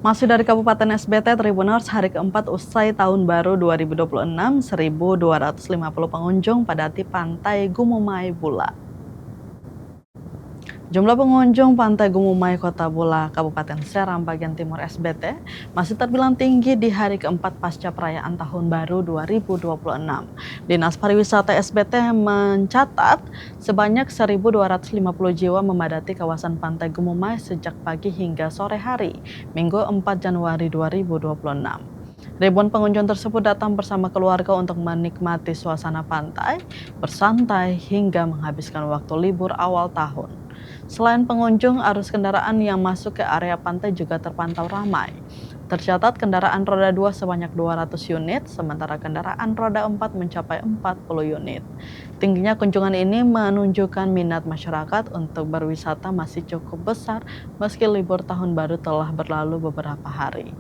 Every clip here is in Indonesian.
Masih dari Kabupaten SBT, Tribuners, hari keempat usai tahun baru 2026, 1.250 pengunjung padati Pantai Gumumai Bula. Jumlah pengunjung Pantai Gumumai Kota Bula, Kabupaten Seram bagian timur SBT masih terbilang tinggi di hari keempat pasca perayaan Tahun Baru 2026. Dinas Pariwisata SBT mencatat sebanyak 1.250 jiwa memadati kawasan Pantai Gumumai sejak pagi hingga sore hari, Minggu 4 Januari 2026. Ribuan pengunjung tersebut datang bersama keluarga untuk menikmati suasana pantai, bersantai, hingga menghabiskan waktu libur awal tahun. Selain pengunjung, arus kendaraan yang masuk ke area pantai juga terpantau ramai. Tercatat kendaraan roda 2 sebanyak 200 unit, sementara kendaraan roda 4 mencapai 40 unit. Tingginya kunjungan ini menunjukkan minat masyarakat untuk berwisata masih cukup besar meski libur tahun baru telah berlalu beberapa hari.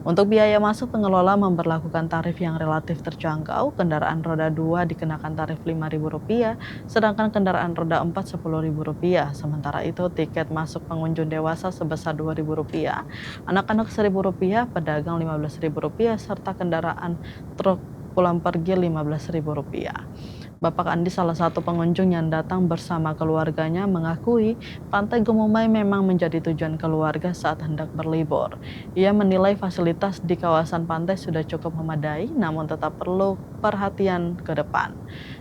Untuk biaya masuk, pengelola memberlakukan tarif yang relatif terjangkau. Kendaraan roda 2 dikenakan tarif Rp5.000, sedangkan kendaraan roda 4 Rp10.000. Sementara itu, tiket masuk pengunjung dewasa sebesar Rp2.000, anak-anak Rp1.000, pedagang Rp15.000, serta kendaraan truk pulang pergi Rp15.000. Bapak Andi, salah satu pengunjung yang datang bersama keluarganya, mengakui Pantai Gumumai memang menjadi tujuan keluarga saat hendak berlibur. Ia menilai fasilitas di kawasan pantai sudah cukup memadai, namun tetap perlu perhatian ke depan.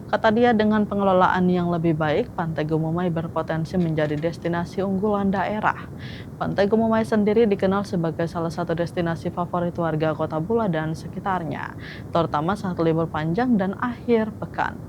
Kata dia, dengan pengelolaan yang lebih baik, Pantai Gumumai berpotensi menjadi destinasi unggulan daerah. Pantai Gumumai sendiri dikenal sebagai salah satu destinasi favorit warga Kota Bula dan sekitarnya, terutama saat libur panjang dan akhir pekan.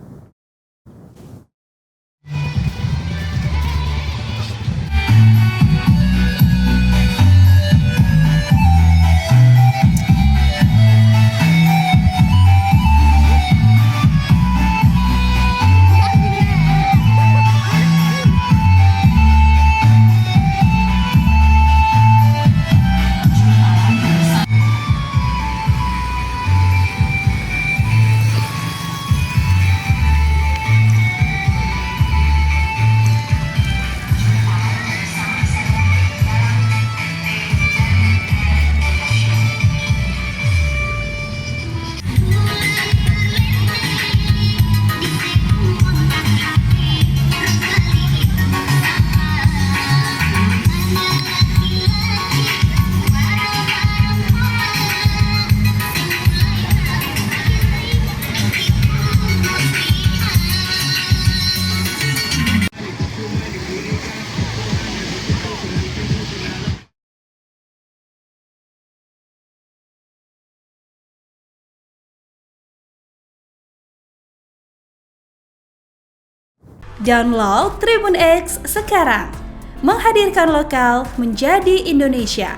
Download Tribun X sekarang, menghadirkan lokal menjadi Indonesia.